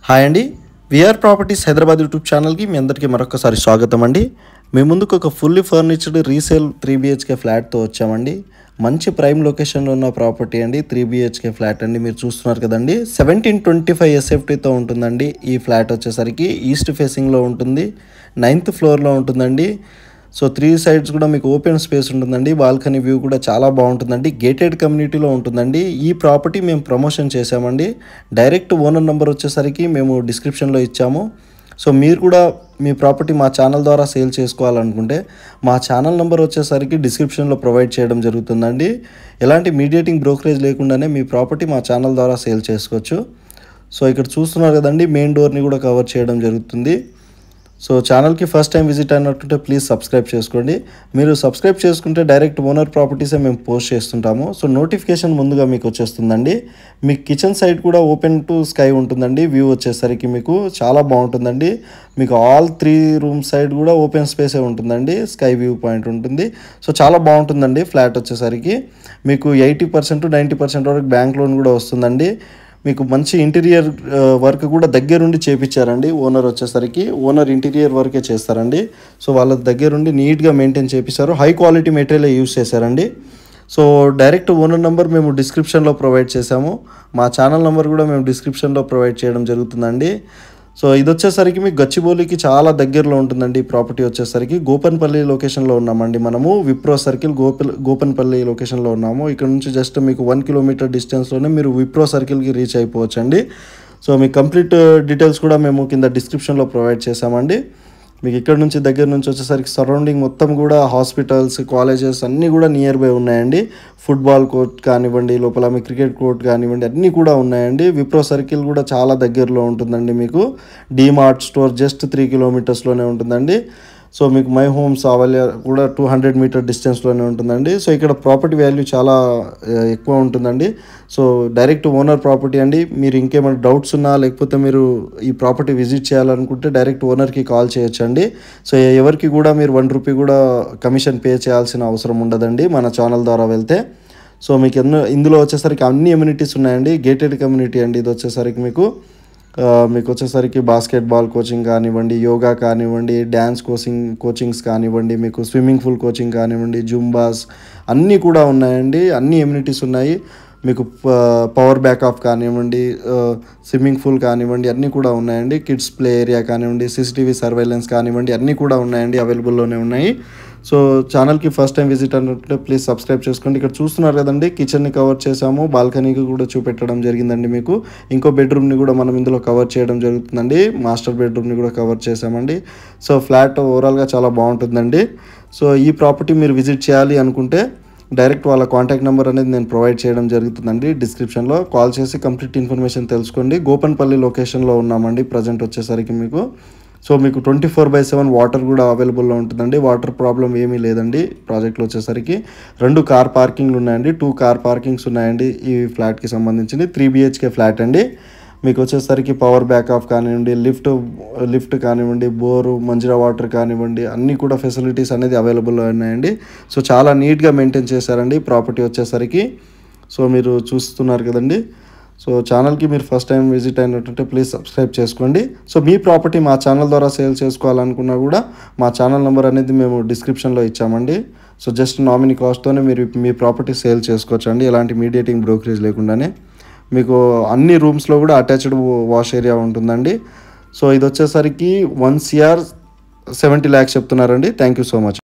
Hi అండి. VR properties Hyderabad YouTube ఛానల్కి మీ అందరికీ మరొకసారి స్వాగతం అండి. మీ ముందుకు ఒక ఫుల్లీ ఫర్నిచర్డ్ రీసేల్ 3BHK ఫ్లాట్తో వచ్చామండి. మంచి ప్రైమ్ లొకేషన్లో ఉన్న ప్రాపర్టీ అండి. 3BHK ఫ్లాట్ అండి. మీరు చూస్తున్నారు కదండి. 1725 SFTతో ఉంటుందండి. ఈ ఫ్లాట్ వచ్చేసరికి ఈస్ట్ ఫేసింగ్లో ఉంటుంది. 9th ఫ్లోర్లో ఉంటుందండి. సో 3 సైడ్స్ కూడా మీకు ఓపెన్ స్పేస్ ఉంటుందండి. బాల్కనీ వ్యూ కూడా చాలా బాగుంటుందండి. గేటెడ్ కమ్యూనిటీలో ఉంటుందండి. ఈ ప్రాపర్టీ మేము ప్రమోషన్ చేసామండి. డైరెక్ట్ ఓనర్ నెంబర్ వచ్చేసరికి మేము డిస్క్రిప్షన్లో ఇచ్చాము. సో మీరు కూడా మీ ప్రాపర్టీ మా ఛానల్ ద్వారా సేల్ చేసుకోవాలనుకుంటే మా ఛానల్ నెంబర్ వచ్చేసరికి డిస్క్రిప్షన్లో ప్రొవైడ్ చేయడం జరుగుతుందండి. ఎలాంటి మీడియేటింగ్ బ్రోకరేజ్ లేకుండానే మీ ప్రాపర్టీ మా ఛానల్ ద్వారా సేల్ చేసుకోవచ్చు. సో ఇక్కడ చూస్తున్నారు కదండి, మెయిన్ డోర్ని కూడా కవర్ చేయడం జరుగుతుంది. సో ఛానల్కి ఫస్ట్ టైం విజిట్ అయినట్టుంటే ప్లీజ్ సబ్స్క్రైబ్ చేసుకోండి. మీరు సబ్స్క్రైబ్ చేసుకుంటే డైరెక్ట్ ఓనర్ ప్రాపర్టీసే మేము పోస్ట్ చేస్తుంటాము. సో నోటిఫికేషన్ ముందుగా మీకు వచ్చేస్తుందండి. మీ కిచెన్ సైడ్ కూడా ఓపెన్ టు స్కై ఉంటుందండి. వ్యూ వచ్చేసరికి మీకు చాలా బాగుంటుందండి. మీకు ఆల్ 3 రూమ్ సైడ్ కూడా ఓపెన్ స్పేసే ఉంటుందండి. స్కై వ్యూ పాయింట్ ఉంటుంది. సో చాలా బాగుంటుందండి ఫ్లాట్ వచ్చేసరికి. మీకు 80% to 90% వరకు బ్యాంక్ లోన్ కూడా వస్తుందండి. మీకు మంచి ఇంటీరియర్ వర్క్ కూడా దగ్గరుండి చేపించారండి. ఓనర్ వచ్చేసరికి ఓనర్ ఇంటీరియర్ వర్కే చేస్తారండి. సో వాళ్ళ దగ్గరుండి నీట్గా మెయింటైన్ చేపిస్తారు. హై క్వాలిటీ మెటీరియల్ యూస్ చేశారండి. సో డైరెక్ట్ ఓనర్ నెంబర్ మేము డిస్క్రిప్షన్లో ప్రొవైడ్ చేసాము. మా ఛానల్ నెంబర్ కూడా మేము డిస్క్రిప్షన్లో ప్రొవైడ్ చేయడం జరుగుతుందండి. సో ఇది వచ్చేసరికి మీకు గచ్చిబౌలికి చాలా దగ్గరలో ఉంటుందండి. ప్రాపర్టీ వచ్చేసరికి గోపన్పల్లి లొకేషన్లో ఉన్నామండి. మనము విప్రో సర్కిల్ గోపన్పల్లి లొకేషన్లో ఉన్నాము. ఇక్కడ నుంచి జస్ట్ మీకు 1 కిలోమీటర్ డిస్టెన్స్లోనే మీరు విప్రో సర్కిల్కి రీచ్ అయిపోవచ్చండి. సో మీకు కంప్లీట్ డీటెయిల్స్ కూడా మేము కింద డిస్క్రిప్షన్లో ప్రొవైడ్ చేసామండి. మీకు ఇక్కడ నుంచి దగ్గర నుంచి వచ్చేసరికి సరౌండింగ్ మొత్తం కూడా హాస్పిటల్స్, కాలేజెస్ అన్నీ కూడా నియర్ బై ఉన్నాయండి. ఫుట్బాల్ కోర్ట్ కానివ్వండి, లోపల మీ క్రికెట్ కోర్ట్ కానివ్వండి, అన్నీ కూడా ఉన్నాయండి. విప్రో సర్కిల్ కూడా చాలా దగ్గరలో ఉంటుందండి. మీకు డీమార్ట్ స్టోర్ జస్ట్ 3 కిలోమీటర్స్లోనే ఉంటుందండి. సో మీకు మై హోమ్స్ ఆవల్య కూడా 200 మీటర్ డిస్టెన్స్లోనే ఉంటుందండి. సో ఇక్కడ ప్రాపర్టీ వాల్యూ చాలా ఎక్కువ ఉంటుందండి. సో డైరెక్ట్ ఓనర్ ప్రాపర్టీ అండి. మీరు ఇంకేమైనా డౌట్స్ ఉన్నా లేకపోతే మీరు ఈ ప్రాపర్టీ విజిట్ చేయాలనుకుంటే డైరెక్ట్ ఓనర్కి కాల్ చేయొచ్చండి. సో ఎవరికి కూడా మీరు 1 రూపీ కూడా కమిషన్ పే చేయాల్సిన అవసరం ఉండదండి మన ఛానల్ ద్వారా వెళ్తే. సో మీకు ఇందులో వచ్చేసరికి అన్ని ఎమ్యూనిటీస్ ఉన్నాయండి. గేటెడ్ కమ్యూనిటీ అండి. ఇది వచ్చేసరికి మీకు వచ్చేసరికి బాస్కెట్బాల్ కోచింగ్ కానివ్వండి, యోగా కానివ్వండి, డ్యాన్స్ కోచింగ్స్ కానివ్వండి, మీకు స్విమ్మింగ్ పూల్ కోచింగ్ కానివ్వండి, జుంబాస్ అన్నీ కూడా ఉన్నాయండి. అన్ని ఎమ్యూనిటీస్ ఉన్నాయి. మీకు పవర్ బ్యాకప్ కానివ్వండి, స్విమ్మింగ్ పూల్ కానివ్వండి, అన్నీ కూడా ఉన్నాయండి. కిడ్స్ ప్లే ఏరియా కానివ్వండి, CCTV సర్వైలెన్స్ కానివ్వండి, అన్నీ కూడా ఉన్నాయండి. అవైలబుల్లోనే ఉన్నాయి. సో ఛానల్కి ఫస్ట్ టైం విజిట్ అనుకుంటే ప్లీజ్ సబ్స్క్రైబ్ చేసుకోండి. ఇక్కడ చూస్తున్నారు కదండి, కిచెన్ని కవర్ చేసాము, బాల్కనీకి కూడా చూపెట్టడం జరిగిందండి. మీకు ఇంకో బెడ్రూమ్ని కూడా మనం ఇందులో కవర్ చేయడం జరుగుతుందండి. మాస్టర్ బెడ్రూమ్ని కూడా కవర్ చేసామండి. సో ఫ్లాట్ ఓవరాల్గా చాలా బాగుంటుందండి. సో ఈ ప్రాపర్టీ మీరు విజిట్ చేయాలి అనుకుంటే డైరెక్ట్ వాళ్ళ కాంటాక్ట్ నెంబర్ అనేది నేను ప్రొవైడ్ చేయడం జరుగుతుందండి. డిస్క్రిప్షన్లో కాల్ చేసి కంప్లీట్ ఇన్ఫర్మేషన్ తెలుసుకోండి. గోపన్పల్లి లొకేషన్లో ఉన్నామండి ప్రజెంట్ వచ్చేసరికి మీకు. సో మీకు 24/7 వాటర్ కూడా అవైలబుల్లో ఉంటుందండి. వాటర్ ప్రాబ్లం ఏమీ లేదండి ప్రాజెక్ట్లో వచ్చేసరికి. 2 కార్ పార్కింగ్లు ఉన్నాయండి. 2 కార్ పార్కింగ్స్ ఉన్నాయండి ఈ ఫ్లాట్కి సంబంధించింది. 3BHK ఫ్లాట్ అండి. మీకు వచ్చేసరికి పవర్ బ్యాకప్ కానివ్వండి, లిఫ్ట్ కానివ్వండి, బోరు, మంజీరా వాటర్ కానివ్వండి, అన్నీ కూడా ఫెసిలిటీస్ అనేది అవైలబుల్లో ఉన్నాయండి. సో చాలా నీట్గా మెయింటైన్ చేశారండి ప్రాపర్టీ వచ్చేసరికి. సో మీరు చూస్తున్నారు కదండి. సో ఛానల్కి మీరు ఫస్ట్ టైం విజిట్ అయినట్టుంటే ప్లీజ్ సబ్స్క్రైబ్ చేసుకోండి. సో మీ ప్రాపర్టీ మా ఛానల్ ద్వారా సేల్ చేసుకోవాలనుకున్నా కూడా మా ఛానల్ నెంబర్ అనేది మేము డిస్క్రిప్షన్లో ఇచ్చామండి. సో జస్ట్ నామినీ కాస్ట్తోనే మీరు మీ ప్రాపర్టీ సేల్ చేసుకోవచ్చు అండి. ఎలాంటి మీడియేటింగ్ బ్రోకరేజ్ లేకుండానే. మీకు అన్ని రూమ్స్లో కూడా అటాచ్డ్ వాష్ ఏరియా ఉంటుందండి. సో ఇది వచ్చేసరికి 1 CR 70 lakhs చెప్తున్నారండి. Thank you so much.